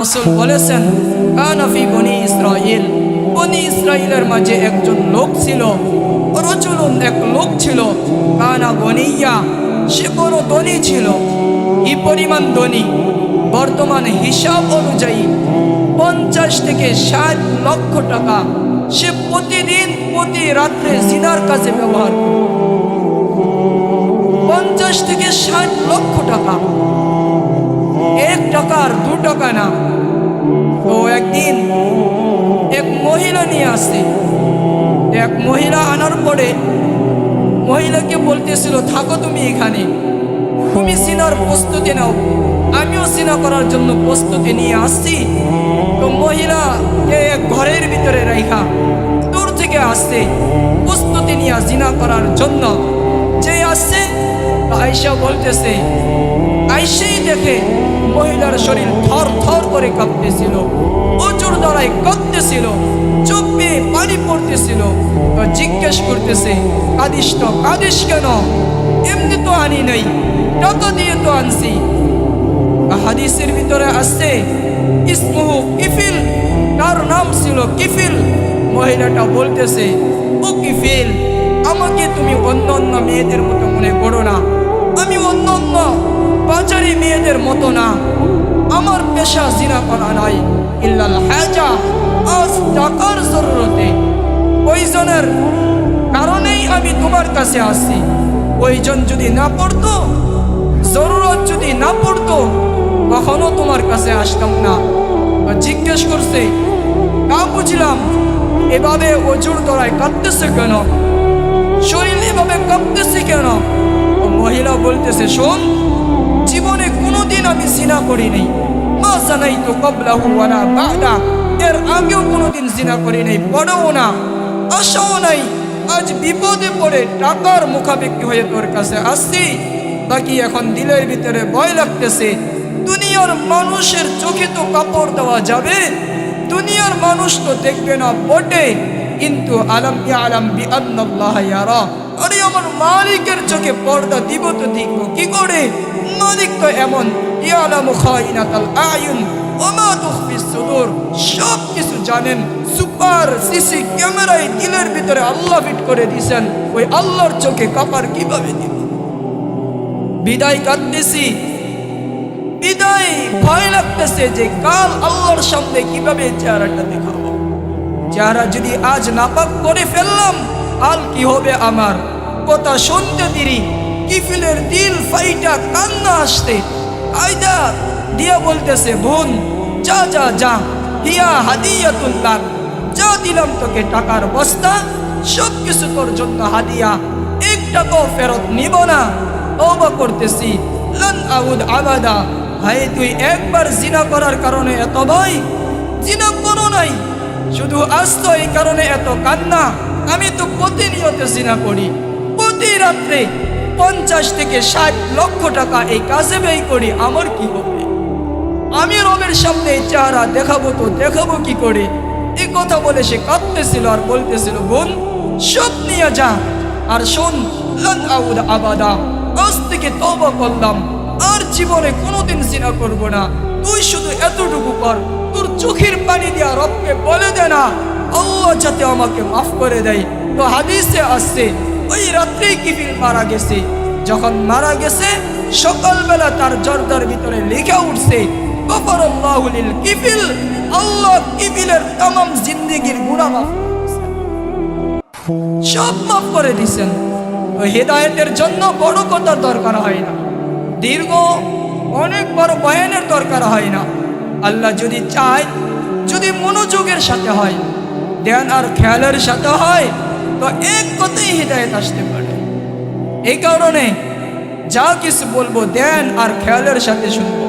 রাসূল বলেছেন কানা ফি বনি ইসরাইল, বনি ইসরাইলের মাঝে একজন লোক ছিল, রাজুলুন এক লোক ছিল, কানা গনিয়া, সে বড় ধনী ছিল। কি পরিমাণ ধনী? বর্তমান হিসাব অনুযায়ী 50 থেকে 60 লক্ষ টাকা সে প্রতিদিন প্রতি রাত্রে জিনার কাজে ব্যবহার করে। 50 থেকে 60 লক্ষ টাকা, 1 টাকা আর 2 টাকা না। তো একদিন এক মহিলা নিয়ে আসে। এক মহিলা আনার পরে মহিলাকে বলতেছিল, থাকো তুমি এখানে, তুমি সিনার প্রস্তুতি নাও, আমিও সিনা করার জন্য প্রস্তুতি নিয়ে আসছি। তো মহিলাকে ঘরের ভিতরে রাখা দূর থেকে আসছে প্রস্তুতি নিয়ে জিনা করার জন্য। যে আসছে আয়েশা বলতেছে, আয়েশাই দেখে মহিলার শরীর থর থর করে কাঁপতেছিল, অজুর দ্বারাই কাঁপতেছিল, চোখ বেয়ে পানি পড়তেছিল। তো জিজ্ঞেস করতেছে, কাঁদিস তো, কাঁদিস কেন? এমনি তো আনি নাই, টাকা দিয়ে তো আনছি। হাদিসের ভিতরে আসছে ইসমুহু কিফিল, তার নাম ছিল কিফিল। মহিলাটা বলতেছে, ও কিফিল, আমাকে তুমি অন্য অন্য মেয়েদের মতো মনে করো না, আমি অন্য অন্য বাজারি মেয়েদের মতো না, আমার পেশা জিনা করা নাই, ইল্লাল হাজা, আজ টাকার জরুরতে, প্রয়োজনের কারণেই আমি তোমার কাছে আসছি। প্রয়োজন যদি না পড়তো, জরুরত যদি না পড়তো, কখনো তোমার কাছে আসতাম না। জিজ্ঞেস করছে, তা বুঝলাম, এভাবে অজুর দ্বারায় কাঁদতেছে কেন, শরীর এভাবে কাঁপতেছে কেন? মহিলা বলতেছে, শোন, জীবনে কোনোদিন আমি জিনা করিনি, মা জানাইতু ক্বাবলাহু ওয়ালা বা'দা, এর আগেও কোনোদিন জিনা করি নাই, পড়েও না, আশাও নাই। আজ বিপদে পড়ে টাকার মুখাপেক্ষি হয়ে তোর কাছে আসছি। বাকি এখন দিলের ভিতরে ভয় লাগতেছে, দুনিয়ার মানুষের চোখে তো কাপড় দেওয়া যাবে, দুনিয়ার মানুষ তো দেখবে না বটে, কিন্তু আলাম ইয়ালাম বিআন্নাল্লাহ ইয়ারা, আরে আমার মালিকের চোখে পর্দা দিব তো দেখবো কি করে? মালিক তো এমন, ইয়ালামু খাইনাতাল আয়ুন ওয়া মা তুখফিস সুদূর, সব কিছু জানেন। সুপার সিসি ক্যামেরায় দিলের ভিতরে আল্লাহ ফিট করে দিয়েছেন, ওই আল্লাহর চোখে কাপড় কিভাবে দিব? বিদায় কাঁদতেছি, বিদায় ভয় লাগতেছে যে কাল আল্লাহর সামনে কিভাবে চেহারাটা দেখাবো। চেহারা যদি আজ নাপাক করে ফেললাম, কাল কি হবে আমার? কথা শুনতে দেরি কিফিলের দিল ফাইটা কান্না আসতে আয়দা দিয়া বলতেছে, বোন যা যা যা, হিয়া হাদিয়াতুল্লাহ, যা দিলাম তোকে টাকার বস্তা, সব কিছু তোর জন্য হাদিয়া, 1 টাকাও ফেরত নিব না, তওবা করতেছি, লান আউদ আবাদা। ভাই তুই একবার জিনা করার কারণে এত ভয়, জিনা করো নাই, শুধু আসত এই কারণে এত কান্না। আমি তো প্রতিনিয়ত জিনা করি, প্রতি রাত্রে 50 থেকে 60 লক্ষ টাকা এই কাজে ব্যয় করি, আমার কি হবে? আমি রবের সামনে এই চেহারা দেখাবো তো দেখাবো কি করে? এই কথা বলে সে কাঁদতেছিল আর বলতেছিল, বোন সব নিয়ে যা, আর শোন, লান আউদ আবাদা, আজ থেকে তওবা করলাম, আর জীবনে কোনোদিন জিনা করব না। তুই শুধু এতটুকু কর, তোর চোখের পানি দিয়া রবকে বলে দে না, আল্লাহ যাতে আমাকে মাফ করে দেয়। তো হাদিসে আসছে ওই রাত্রেই কিফিল মারা গেছে। যখন মারা গেছে, সকালবেলা তার জর্দার ভিতরে লেখা উঠছে, গফারাল্লাহু লিল কিফিল, আল্লাহ কিফিলের तमाम জিন্দেগীর গুনাহ মাফ করেছেন, সব মাফ করে দিয়েছেন। তো হেদায়েতের জন্য বড় কথার দরকার হয় না, দীর্ঘ অনেক বড় বয়ানের দরকার হয় না। আল্লাহ যদি চায়, যদি মনোযোগের সাথে হয়, ধ্যান আর খেয়ালের সাথে হয়, তো এক কথাই হেদায়েত আসতে পারে। এই কারণে যা কিছু বলবো ধ্যান আর খেয়ালের সাথে শুনবো।